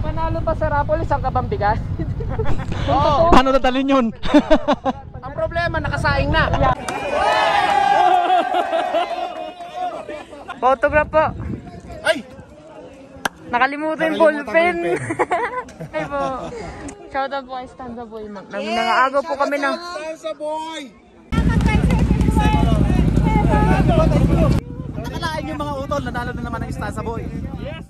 Panalo pa sa Raffle, isang kabang bigas. Oh. Paano dadalhin yun? Ang problema, nakasaing na. Photograph po. Ay! Nakalimutan yung ballpen. Ay po. Shoutout po kay Stanza Boy. Nangaagaw po kami ng... Stanza Boy! Nakalain yung mga utol, nanalo na naman ng Stanza Boy. Yes!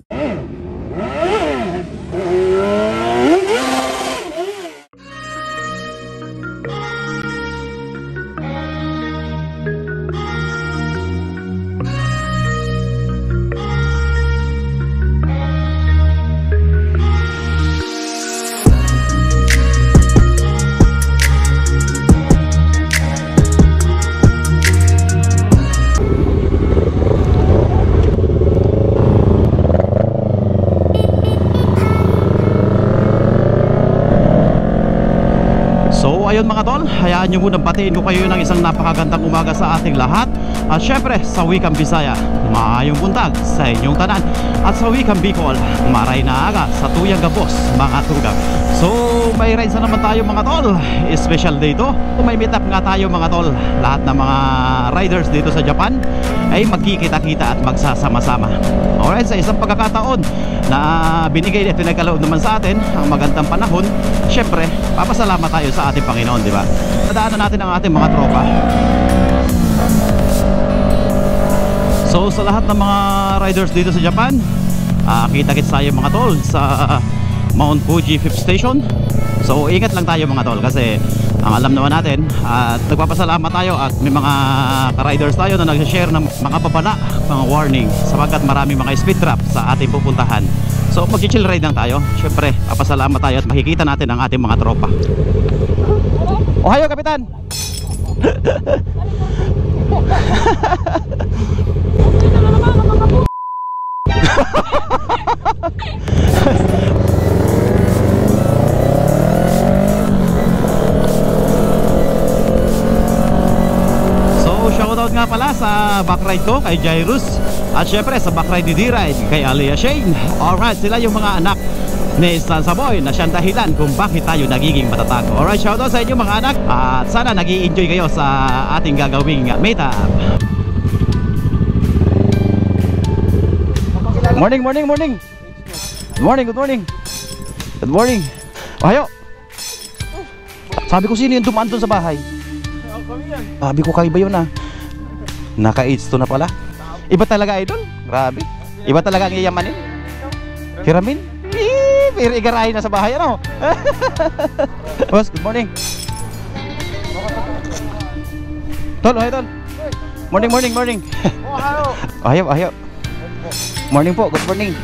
So ayun mga tol, hayaan nyo munang batiin ko kayo ng isang napakagandang umaga sa ating lahat. At syempre sa wikang Bisaya, maayong buntag sa inyong tanan. At sa wikang Bicol, maray na aga sa tuyang gabos mga tugang. So may rides na naman tayo mga tol. Special day to. May meet up nga tayo mga tol. Lahat ng mga riders dito sa Japan ay magkikita-kita at magsasama-sama. Alright, sa isang pagkakataon na binigay at pinagkaloob naman sa atin ang magandang panahon, syempre papasalamat tayo sa ating Panginoon, di ba? Nadaanan natin ang ating mga tropa. So sa lahat ng mga riders dito sa Japan, kita-kits tayo mga tol sa Mount Fuji 5th Station. So ingat lang tayo mga tol, kasi ang alam naman natin at nagpapasalamat tayo at may mga ka-riders tayo na nag-share ng mga babala, mga warning, sapagkat maraming mga speed trap sa ating pupuntahan. So mag-chill ride lang tayo. Syempre papasalamat tayo at makikita natin ang ating mga tropa. Ohayo Kapitan. Shoutout nga pala sa backride ko kay Jairus. At syempre sa backride ni D-Ride kay Alia Shane. Alright, sila yung mga anak ni Stanza Boy na siyang dahilan kung bakit tayo nagiging matatag. Alright, shoutout sa inyo mga anak. At sana nag-i-enjoy kayo sa ating gagawing meetup. Morning, morning, morning. Good morning, good morning. Good morning. Ohayo. Sabi ko sino yung dumaan doon sa bahay? Sabi ko kayo ba yun Naka-AIDS to na pala. Iba talaga idol. Grabe. Iba talaga ang iyamanin. Hiramin. Pero igarahin na sa bahay ano. Boss, good morning. Tol, ohay tol. Morning, morning, morning. Ohayo, ohayo. Morning po, good morning.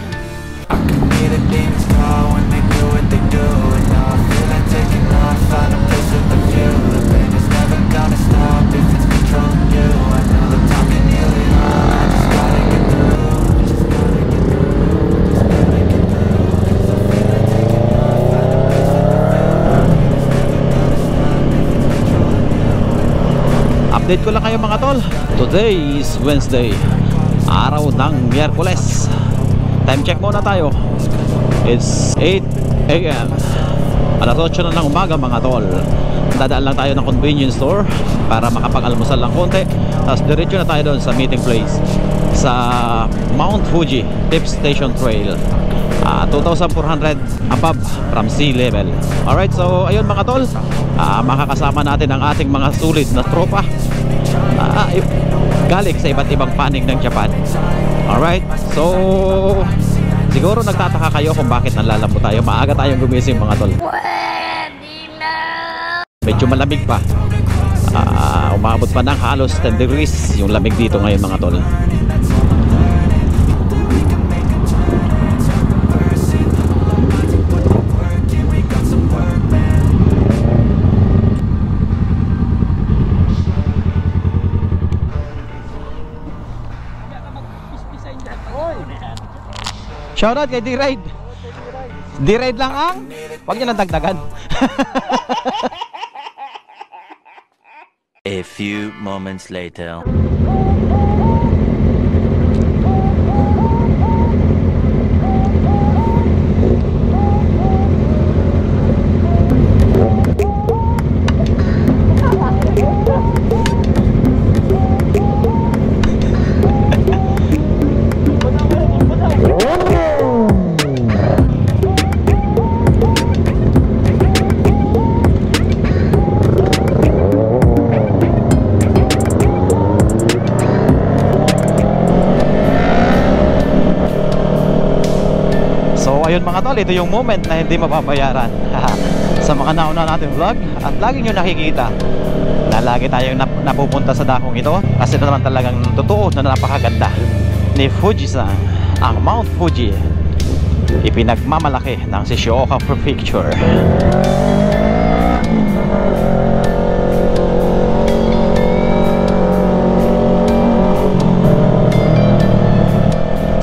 Update ko lang kayo mga tol. Today is Wednesday, araw ng Miyerkules. Time check muna tayo. It's 8 AM. Alas 8 na ng umaga mga tol. Dadaan lang tayo ng convenience store para makapag-almusal lang konti. Tapos diretso na tayo doon sa meeting place sa Mount Fuji 5th Station Trail. 2,400 above from sea level. Alright, so ayun mga tol, makakasama natin ang ating mga sulit na tropa galing sa iba't ibang panig ng Japan. Alright, so siguro nagtataka kayo kung bakit nanlalambot tayo. Maaga tayong gumising mga tol. Medyo malamig pa. Umabot pa ng halos 10 degrees yung lamig dito ngayon mga tol. Shoutout kay D-Ride. D-Ride lang ang wag nyo nang dagdagan. A few moments later. So ayun mga tol, ito yung moment na hindi mababayaran sa mga nauna natin vlog. At lagi nyo nakikita na lagi tayong napupunta sa dakong ito, kasi ito naman talagang totoo na napakaganda ni Fuji-san. Ang Mount Fuji, ipinagmamalaki ng Shizuoka Prefecture.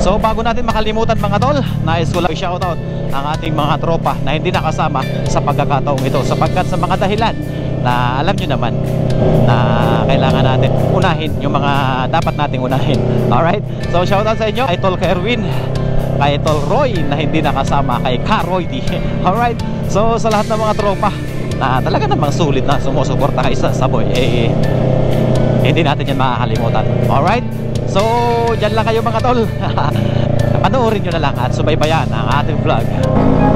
So bago natin makalimutan mga tol, nais ko lang shoutout ang ating mga tropa na hindi nakasama sa pagkakataong ito, sapagkat sa mga dahilan na alam nyo naman na kailangan natin unahin yung mga dapat nating unahin. Alright, so shoutout sa inyo kay Tol Erwin, kay Tol Roy na hindi nakasama, kay Karoy D. Alright, so sa lahat ng mga tropa na talaga namang sulit na sumusuporta kay sa Saboy, hindi natin yan makakalimutan. Alright, so dyan lang kayo mga tol. Panoorin nyo na lang at subaybayan ang ating vlog.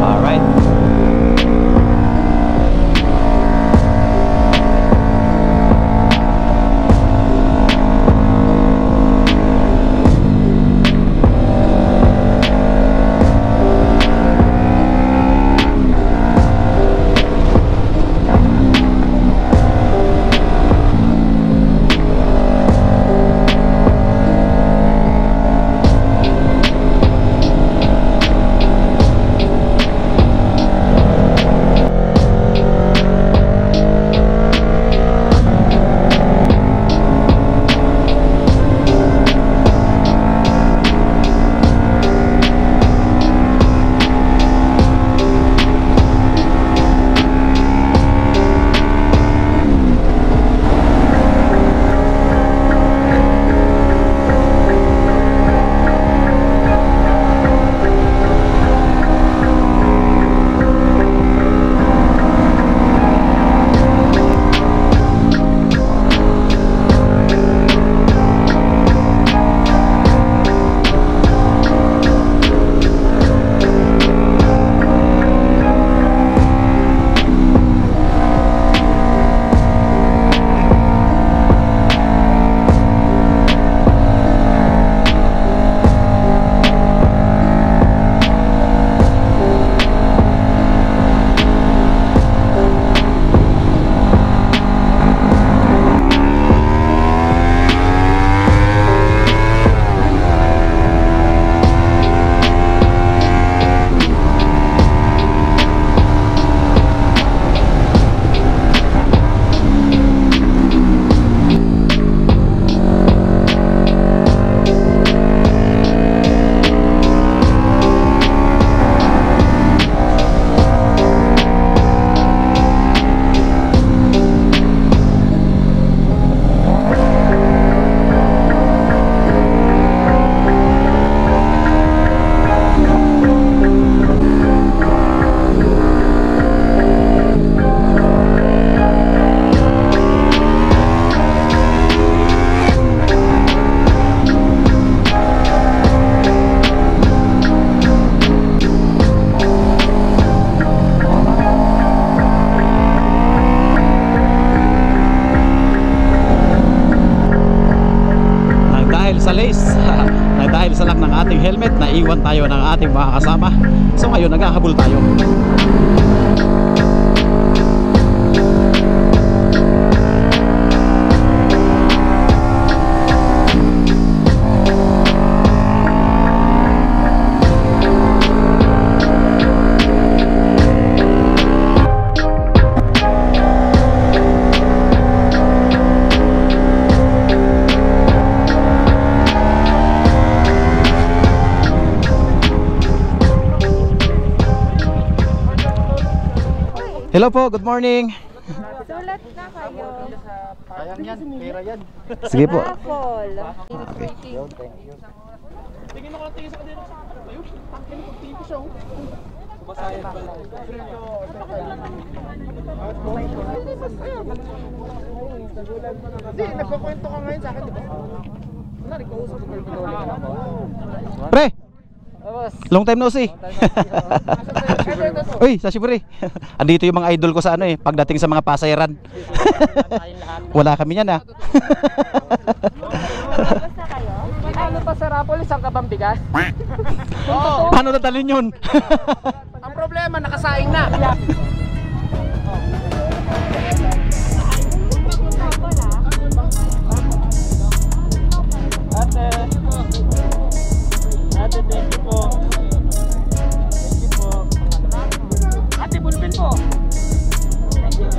Alright. Dahil sa lock ng ating helmet, naiwan tayo ng ating mga kasama. So ngayon naghahabol tayo. Hello po, good morning. Sulat na kayo. Sayang yan, pera yan. Sige po. Apple. Okay. Tingin ako tingin sa kanila sa akin. Ayun, tangkin ko tingin ko siya. Basahin pa lang. Hindi, nagkukwento ka ngayon sa akin, di ba? Wala, nagkausap ko ka. Pre! Long time no see. Uy, sa Shiburi. Andito yung mga idol ko sa ano pagdating sa mga pasayaran. Wala kami niyan Basta kayo? Ano pa sa Sarapolis ang kabambigas. Paano dadalhin yun? Ang problema, nakasaing na. Ate, thank you po. Thank you po. Ate, bulpin po. Thank you.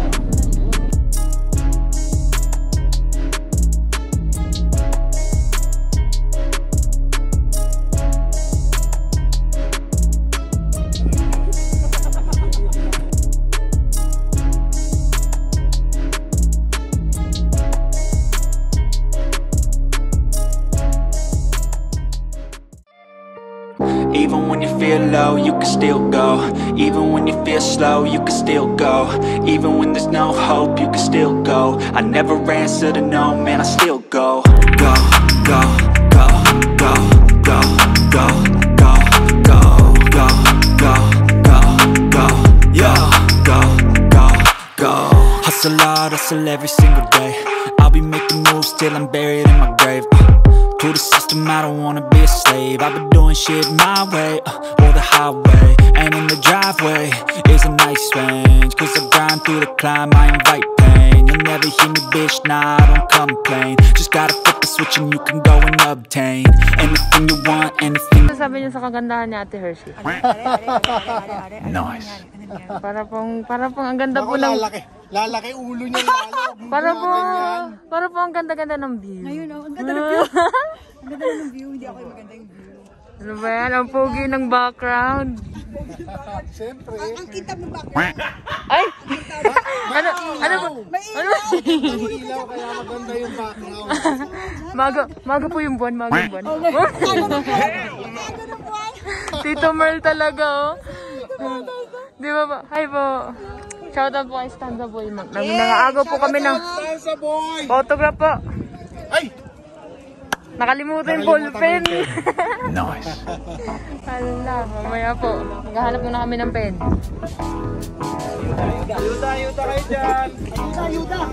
Even when you feel low, you can still go. Even when you feel slow, you can still go. Even when there's no hope, you can still go. I never answer to no, man, I still go. Go, go, go, go, go, go, go, go, go, go, go, go, yo, go, go, go. Hustle hard, hustle every single day. I'll be making moves till I'm buried in my grave. To the system, I don't wanna be a slave. I've been doing shit my way, or the highway. And in the driveway is a nice range. Cause I grind through the climb, I invite pain. You'll never hear me, bitch, nah, I don't complain. Just gotta flip the switch and you can go and obtain anything you want, anything. Sabi niyo sa kagandahan ni Ate Hershey. Nice. Para pong ang ganda po ng... Lalaki ulo niya lalo. Para po ang ganda-ganda ng view. Ayun, ang ganda ng view. Ang ganda ng view, hindi ako yung maganda yung view. Ano ba yan? Ang pogi ng background. Siyempre. Ang kita mo background. Ay! Ano ba? Ano ba? Ilaw kaya maganda yung background. Maga po yung buwan, maga yung buwan. Tito Merl talaga, oh. Di ba ba? Hi po. Shoutout po kay Stanza Boy. Nangaagaw po kami ng autograph po. Ay! Nakalimutan yung ballpen. Nice. Hala, mamaya po. Maghahanap muna kami ng pen. Ayuda kayo dyan. Ayuda!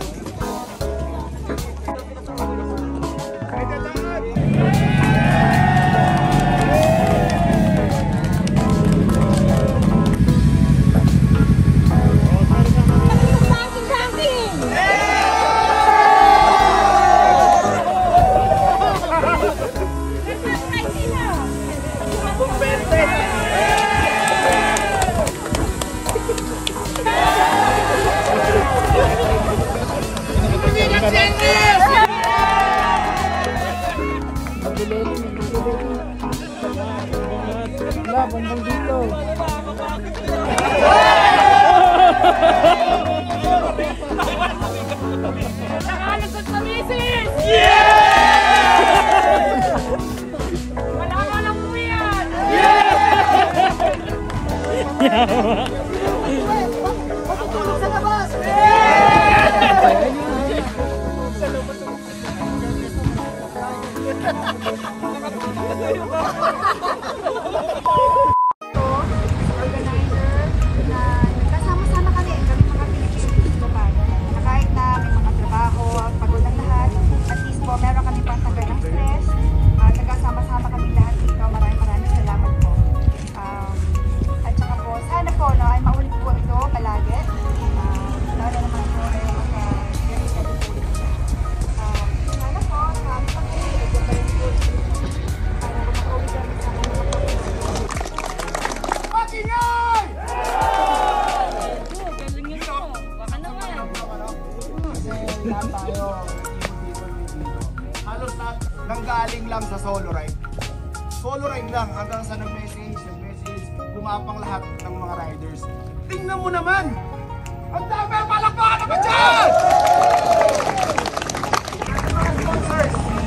Kasama-sama kami mga Pilipino global. Na kahit na may mga trabaho, pagod ang lahat, at least po meron kami pantanggal ng stress. Nagkasama-sama kami lahat dito. Maraming salamat po. At saka po, sana po no, ay maulit po ito palagi. Lalo naman po ay sana po, kami pa po, nagbabalit po para makaulit kami sa mga Halos lahat nanggaling lang sa solo ride. Solo ride lang hanggang sa nag-message, gumapang lahat ng mga riders. Tingnan mo naman! Ang dami! Palakpakan naman dyan!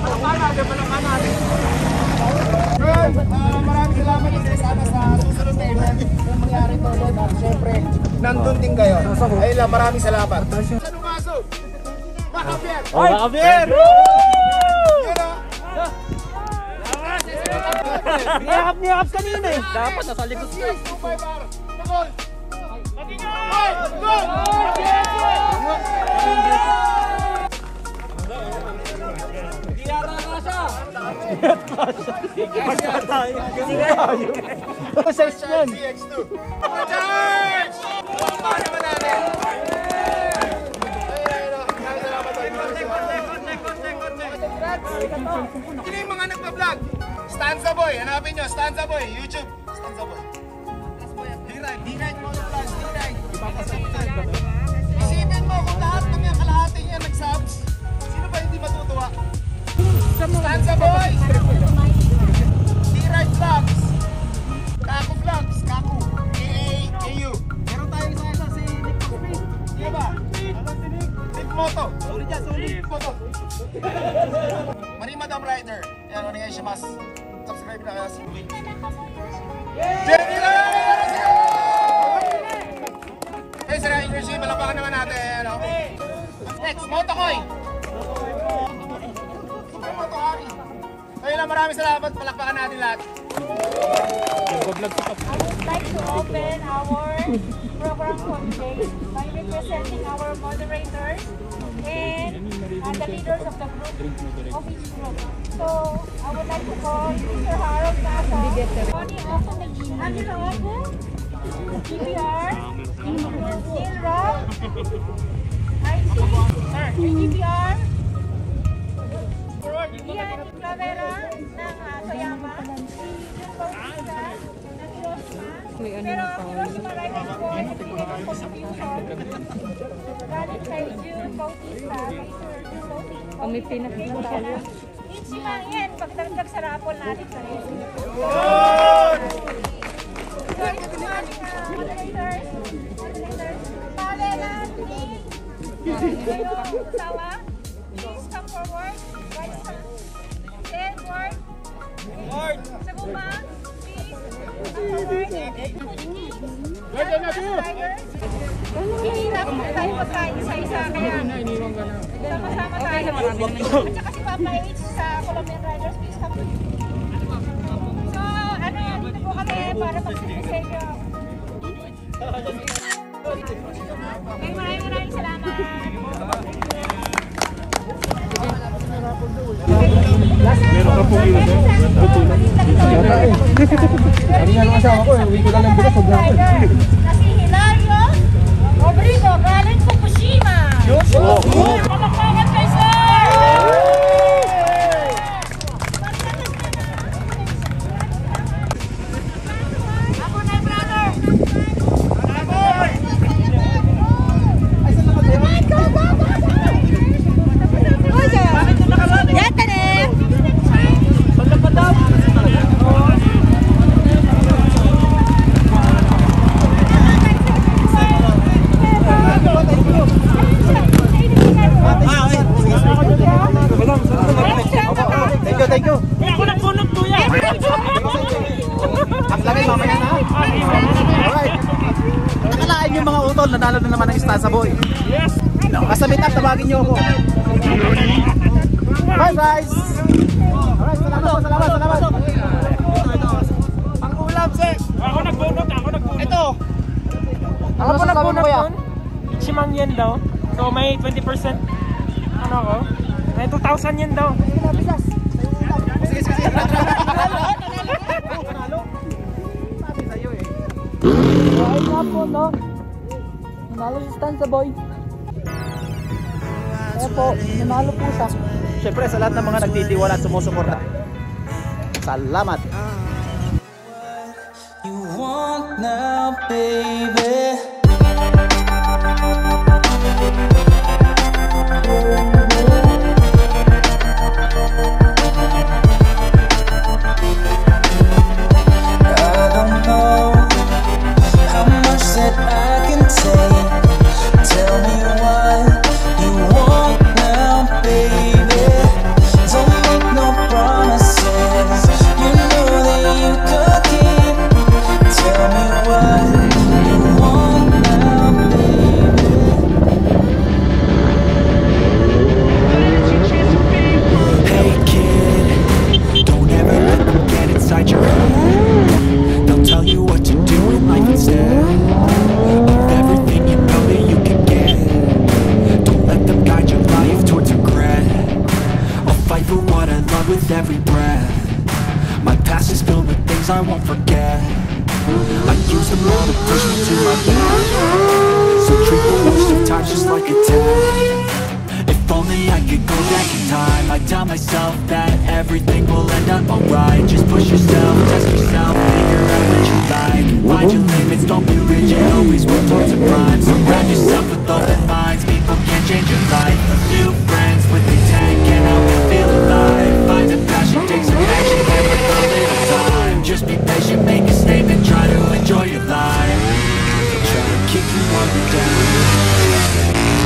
Palakpakan natin! Girl, maraming salamat din sana sa susunod na event. Kung mangyari to ulit, siyempre, nandun din kayo. Ayun lang, maraming salamat. Ano maso? Makabier! Oy, Javier! Niyakap kanina eh. Dapat nasa likod ka. Go! CX2. Charge! Paano naman natin? Sino yung mga nagpa-vlog? Stanza Boy, hanapin nyo, Stanza Boy, YouTube. Stanza Boy. D-Night Motovlogs, D-Night. Isipin mo kung lahat ng yung kalahati niya nag-subs, sino ba hindi matutuwa? Stanza Boy, D-Night Vlogs, Kaku Vlogs, Kaku, KAU. Meron tayo isa si Nick Moto. Iya ba? Nick Moto. Nick Moto. Mari Madam Rider. Yan, ano nga siya mas. Subscribe na kaya si Wing. Jenny na! Hey, sir, English, malapakan naman natin. Next, Motokoy. Super Motohari. Ayun lang, maraming salamat. Palakpakan natin lahat. I would like to open our program for today by representing our moderators and the leaders of the group, of each group. So, I would like to call Mr. Harold Nasa, Bonnie Oco, Angela Oco, GBR, Neil Rock, IC, GBR, Ian Clavera ng Soyama, si Jun Bautista ng Hirosma. Pero ang Hirosma Riders po ay nagbigay ng contribution galing kay Jun Bautista, kay Sir Jun Bautista. May pinakita na. Each lang yan, pagdagdag sa rapol natin sa rin. So, ito po ating moderators. Palela, Nick, yung asawa. Please come forward. Then, Ward. Saguma, please. Hirap tayo pagkain isa-isa. Kaya sama-sama tayo. At saka si Papa H sa Colombian Riders, please come. So, dito po kami para pag-sipin sa inyo. Maraming salamat. Meron ka pong ilo doon? Sabi nga ng asawa ko, uwi ko lang ng bigas, sobrang ako. Na si Hilario Obrigo, galing Fukushima. Palakpakan kay sir! Ako na, brother! Thank you. Ako nagbunot po yan. Ang lagay mamaya na. Alright. Nakalain yung mga utol, nanalo na naman ng Stanza Boy. Yes. Basta meet up, tawagin nyo ako. Bye guys. Alright, salamat. Ang ulam, sir. Ako nagbunot. Ito. Ako po nagbunot nun. Simang yen daw. So may 20% ano ako? May 2,000 yen daw. Sige. Nanalo. Sabi sa'yo eh. Ay nga po, no? Nanalo si Stanza Boy. Kaya po, nanalo po siya. Siyempre sa lahat ng mga nagtitiwala at sumusuporta. Salamat. You want now, baby. I don't know how much that I can take. Tell me what you want now, baby. Don't make no promises. You know that you could keep. Tell me what you want now, baby. Hey kid, don't ever let them get inside your head. They'll tell you what to do in life instead of everything you know that you can get. Don't let them guide your life towards regret. I'll down to push me to my limit. So treat the worst of times just like a test. If only I could go back in time, I'd tell myself that everything will end up alright. Just push yourself, test yourself, figure out what you like. Find your limits, don't be rigid, always work towards a prime. Surround yourself with open minds, people can change your life. A few friends with intent can help you feel alive. Find a passion, take some action, never a little time. Just be patient, make a statement, try to enjoy your life. Try to kick you while you're down.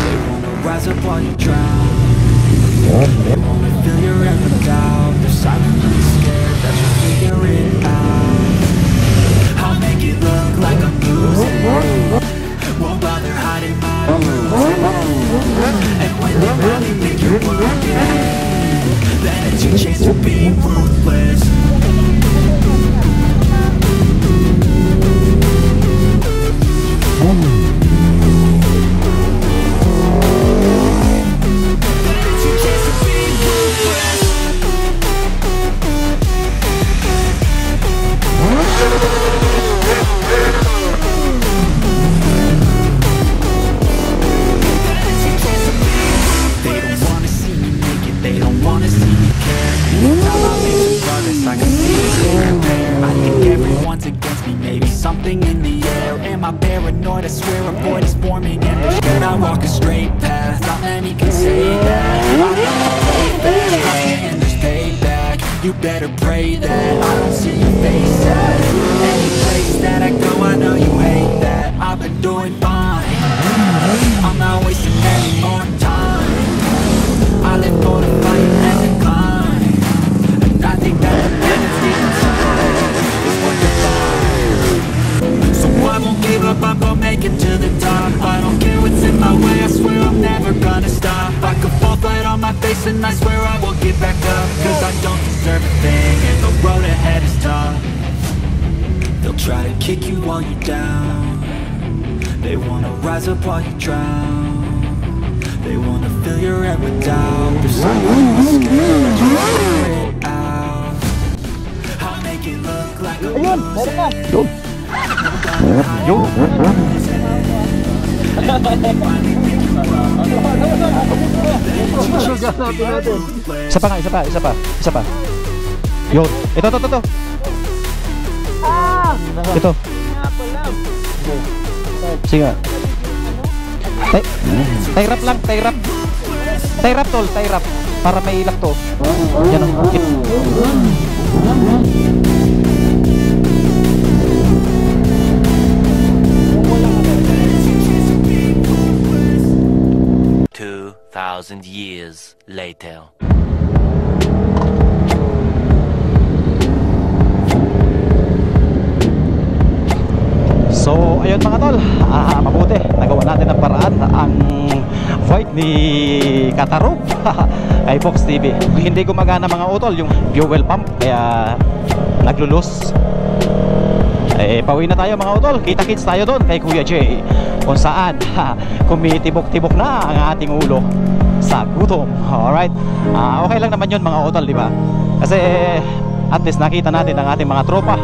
They wanna rise up while you drown. They wanna fill your head with doubt. They're silently scared that you'll figure it out. I'll make it look like I'm losing, won't bother hiding my bruises. And when they finally think you're broken, then it's your chance to be ruthless. Something in the air, am I paranoid? I swear a void is forming and there's good. I walk a straight path, not many can say that. I know I'm fair, and there's payback. You better pray that I don't see your face at any place that I go. I know you hate that. I've been doing fine, I'm not wasting any more time. I live for the fight and the climb, and I think that the minutes deep inside is what defines. So I won't give up, I'm gonna make it to the top. I don't care what's in my way, I swear I'm never gonna stop. I could fall flat on my face and I swear I won't get back up. Cause I don't deserve a thing and the road ahead is tough. They'll try to kick you while you're down. They wanna rise up while you drown. They wanna fill your head with doubt. They're silently scared that you'll figure it out. I'll make it look like I'm losing. Yo. Isa pa. Yo, ito. Ito. Sige. Tie wrap lang, tie wrap. Tie wrap tol, tie wrap. Para may ilak to. Yan ang okay. 2,000 years later. So ayun mga tol, mabuti nagawa natin ng paraan ang fight ni Katarog kay Fox TV. Hindi gumagana mga utol yung fuel pump, kaya naglulus. Pauwi na tayo mga utol. Kita-kits tayo doon kay Kuya Jay, kung saan kumitibok-tibok na ang ating ulo sa gutom. Alright, okay lang naman yun mga utol, di ba? Kasi at least nakita natin ang ating mga tropa,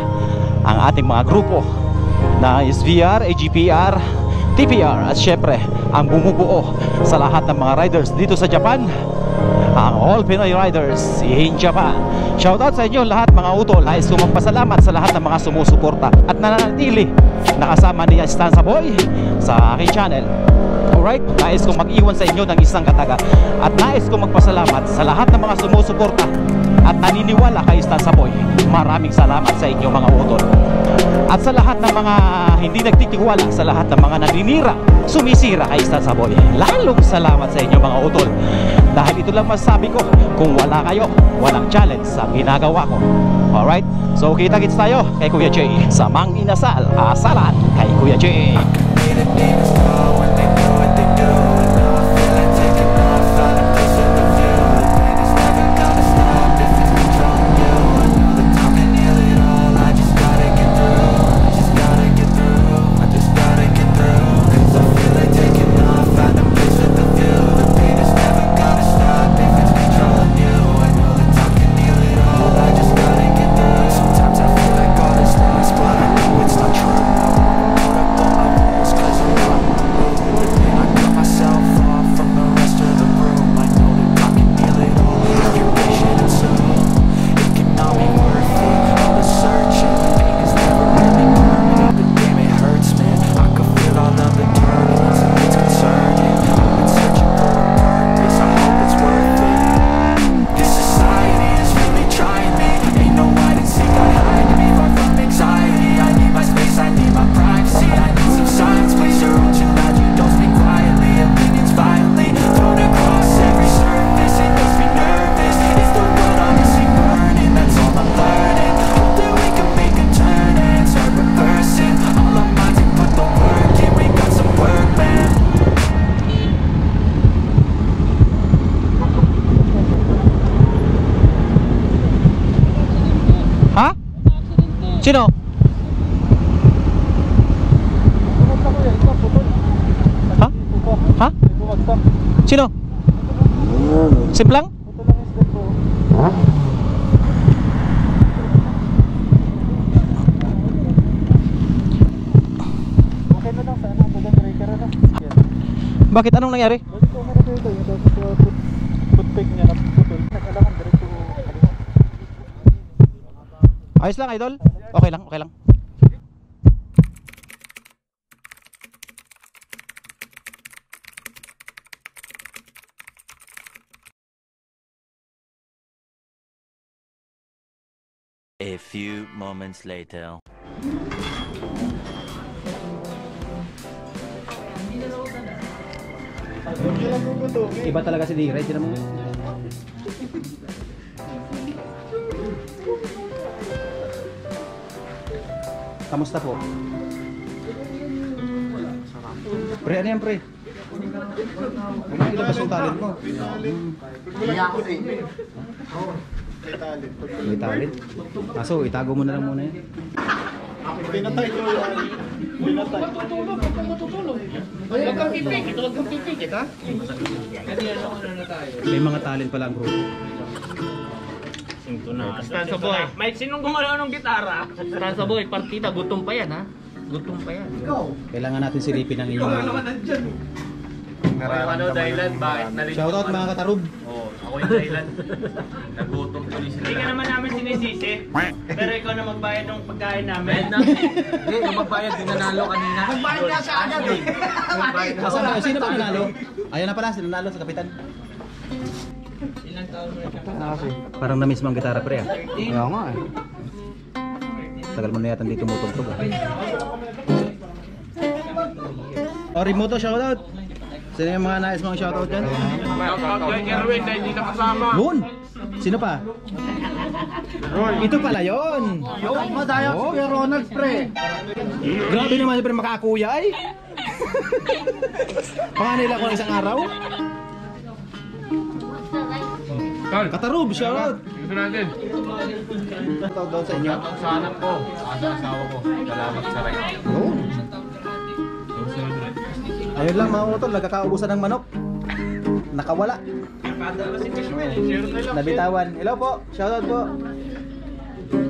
ang ating mga grupo na SVR, AGPR, TPR, at syempre ang bumubuo sa lahat ng mga riders dito sa Japan, ang All Pinoy Riders in Japan. Shoutout sa inyo lahat mga utol. Nais kong magpasalamat sa lahat ng mga sumusuporta at nananatili nakasama ni Stanza Boy sa aking channel. Alright, nais kong mag-iwan sa inyo ng isang kataga at nais kong magpasalamat sa lahat ng mga sumusuporta at naniniwala kay Stanza Boy. Maraming salamat sa inyo mga utol. At sa lahat ng mga hindi nagtitiwala, sa lahat ng mga naninira, sumisira kay Stanza Boy, lalong salamat sa inyo mga utol. Dahil ito lang masasabi ko, kung wala kayo, walang challenge sa ginagawa ko. Alright, so kita-kits tayo kay Kuya Jay sa Mang Inasal, Asalan kay Kuya Jay. Sino? Ha? Ha? Sino? Simplang? Bakit? Anong nangyari? Ayos lang, idol. Okay lang, okay lang. A few moments later. Iba talaga si D-Ray, tinan mo. Kamusta po? Pre, ano yan pre? Huwag ilabas yung talent mo. May talent. Kaso, itago mo na lang muna yan. Pinatay ko yan. Pinatay. Huwag kang pipikit. Huwag kang pipikit, ha? May mga talent pala ang grupo. Stanza boy. Mike, sinong gumalaw ng gitara? Stanza boy, partita, gutom pa yan ha? Gutom pa yan. Kailangan natin silipin ang inyong Ano dahilan? Bakit nalito? shoutout mga katarub. Oo, ako yung dahilan. Nagutom tuloy sila. Hindi ka naman namin sinisisi. Pero ikaw na magbayad ng pagkain namin. Hindi, yung magbayad, din nanalo kanina. Magbayad na siya agad eh. Sino ba nanalo? Ayan na pala, sino nanalo sa kapitan? Ilang taon mo siya? Parang na-miss mo ang gitara pre ah. Kaya nga eh. Tagal mo na yata hindi tumutugtog ah. Oh, remoto shoutout. Sino yung mga nais mong shoutout dyan? Kay Erwin na hindi nakasama. Yun! Sino pa? Ito pala yun! Yung madaya si Kuya Ronald, pre. Grabe naman pre makakuya ay! Panganila ko isang araw? Katarub, shoutout! Gusto natin. Shoutout doon sa inyo. Sa anak ko, sa asawa ko. Salamat sa rin. Yun. Ayun lang mga utol, nagkakaubusan ng manok. Nakawala. Nabitawan. Hello po, shoutout po.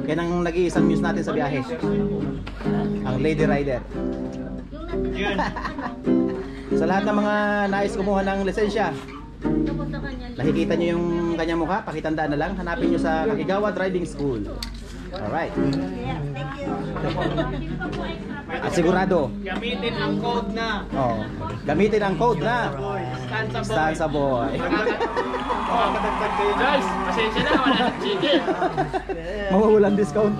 Yan ang nag-iisang news natin sa biyahe. Ang Lady Rider. Sa lahat ng mga nais kumuha ng lisensya, nakikita nyo yung kanyang mukha, pakitandaan na lang. Hanapin nyo sa Kakigawa Driving School. Alright. At sigurado, Gamitin ang code na. oh, gamitin ang code na Stanza Boy. Guys, pasensya na, wala ng chicken. Mawawalan discount.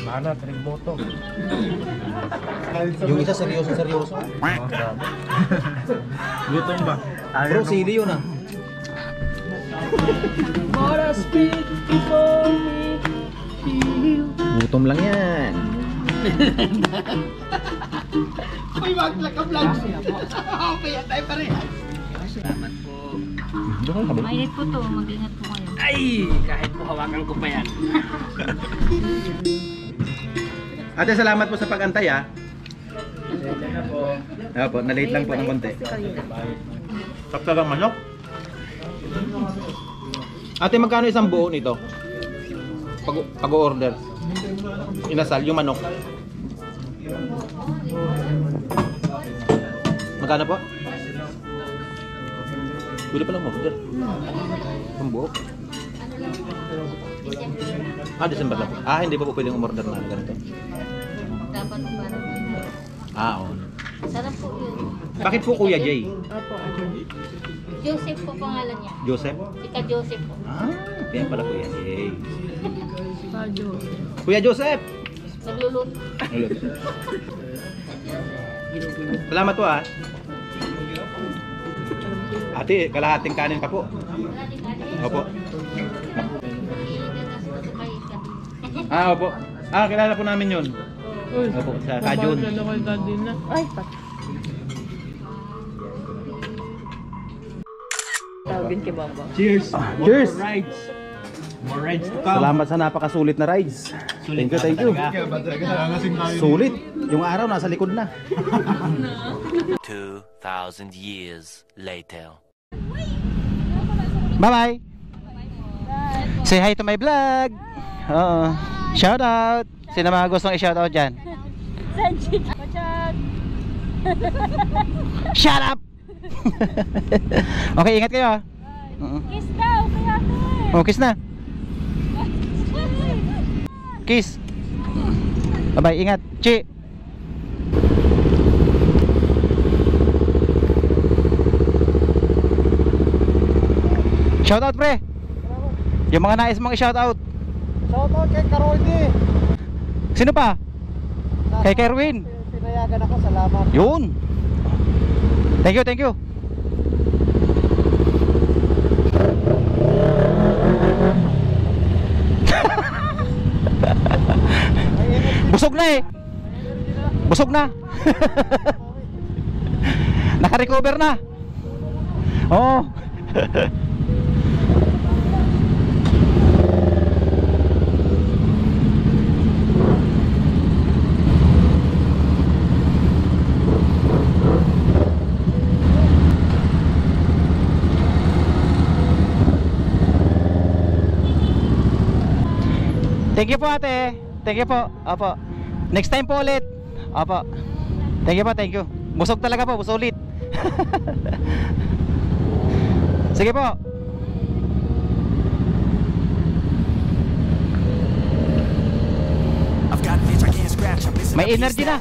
Mana, trigmoto. Yung isa seryoso. Gutom ba? Bro, sili yun ah. Gutom lang yan. Uy, mag-vlog. Okay, tayo pa rin. Mainit po to, mag-ingat po kayo. Ay, kahit po hawakan ko pa yan. Ate, salamat po sa pag-antay ah. Opo, na-late lang po ng konti. Sakta lang manok. Ate, magkano isang buo nito? Pag-order. Inasal, yung manok. Magkano po? Pwede pa lang order. Isang buo. December lang po. Hindi pa po pwedeng umorder na ganito. Dapat po parang Oo. sarap po yun. Bakit po Kuya Jay? Opo. Joseph po pangalan niya. Joseph? Ika Joseph po. Kaya pala Kuya Jay. Kuya Joseph! Nagluluto. Salamat po ah. Ate, kalahating kanin pa po. Opo. Opo. Kilala po namin yun. Opo, sa Kajun. Ay, tawagin kay Baba. Cheers! Cheers! More rides to come. Salamat sa napakasulit na rides. Sulit Thank you. talaga. Sulit. Yung araw nasa likod na. 2,000 years later. Bye-bye. Say hi to my vlog. Shout out. Sino mga gustong i-shout out dyan? Sanjit. Watch out. Shut up! Okay, ingat kayo ha. Kiss daw, kaya ate. Oh, kiss na. Kiss. Bye-bye, ingat. Chi. Shout out pre. Yung mga nais mong i-shout out. Shout out kay Karoldi. Sino pa? Kay Kerwin. Pinayagan ako, salamat. Yun. Thank you, thank you. Busog na eh. Busog na. Naka-recover na. Oo. Thank you po ate. Thank you po. Opo. Next time po ulit. Opo. Thank you po, thank you. Busog talaga po, busog ulit. Sige po. May energy na.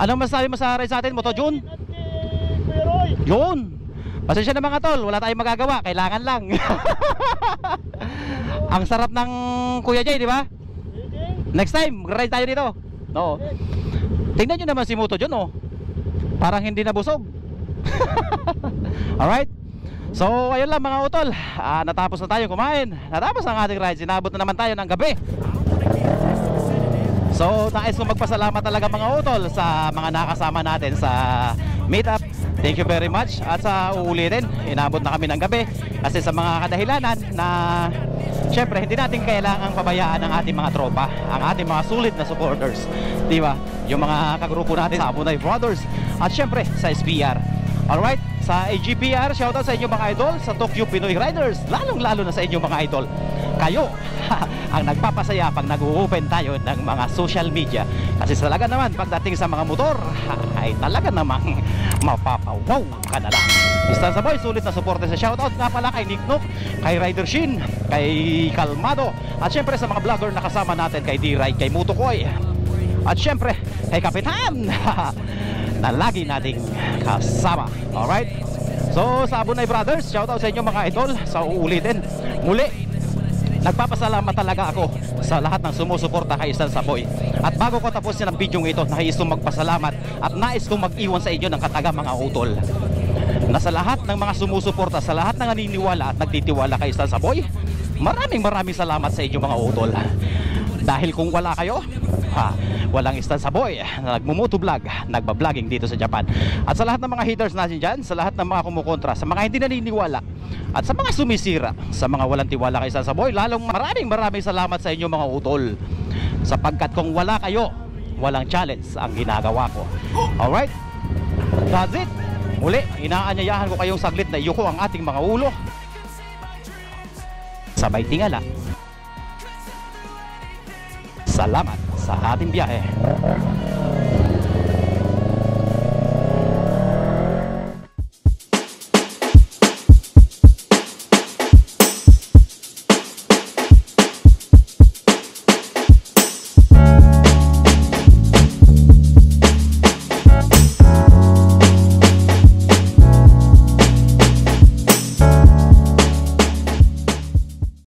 Anong masasabi mo sa ride sa atin, Moto Jun? Yun. Pasensya na mga tol, wala tayong magagawa, kailangan lang. Ang sarap ng Kuya Jay, di ba? Next time, mag-ride tayo dito. No. Tingnan nyo naman si Moto Jun, oh. Parang hindi nabusog. Alright. So, ayun lang mga utol. Natapos na tayo kumain. Natapos ang ating ride. Sinabot na naman tayo ng gabi. So, nais kong magpasalamat talaga mga utol sa mga nakasama natin sa meetup. Thank you very much. At sa uulitin, inabot na kami ng gabi kasi sa mga kadahilanan na syempre hindi natin kailangang pabayaan ang ating mga tropa, ang ating mga sulit na supporters, di ba? Yung mga kagrupo natin sa Abunay Brothers at syempre sa SPR. Alright, sa AGPR, shoutout sa inyong mga idol, sa Tokyo Pinoy Riders, lalong-lalo na sa inyong mga idol. Kayo ang nagpapasaya pag nag-open tayo ng mga social media. Kasi talaga naman, pagdating sa mga motor, ay talaga namang mapapawaw ka na lang. Distansa Boy, sulit na suporte sa shoutout nga pala kay Nick Nook, kay Rider Shin, kay Kalmado, at syempre sa mga vlogger na kasama natin, kay D-Ride, kay Mutukoy, at syempre kay Kapitan na lagi nating kasama. Alright? So sa Abunay Brothers, shoutout sa inyo mga idol. Sa uulitin muli, nagpapasalamat talaga ako sa lahat ng sumusuporta kay Distansa Boy. At bago ko tapusin ang video ito, nais kong magpasalamat at nais kong mag-iwan sa inyo ng kataga mga utol, na sa lahat ng mga sumusuporta, sa lahat ng naniniwala at nagtitiwala kay Distansa Boy, maraming salamat sa inyo mga utol. Dahil kung wala kayo, walang Distansa Boy na nagmumotovlog, nagbabloging dito sa Japan. At sa lahat ng mga haters natin dyan, sa lahat ng mga kumukontra, sa mga hindi naniniwala, at sa mga sumisira, sa mga walang tiwala kay Distansa Boy, lalong maraming salamat sa inyo mga utol. Sapagkat kung wala kayo, walang challenge ang ginagawa ko. Alright? That's it. Muli, inaanyayahan ko kayong saglit na iyuko ang ating mga ulo. Sabay tingala. Salamat sa ating biyahe.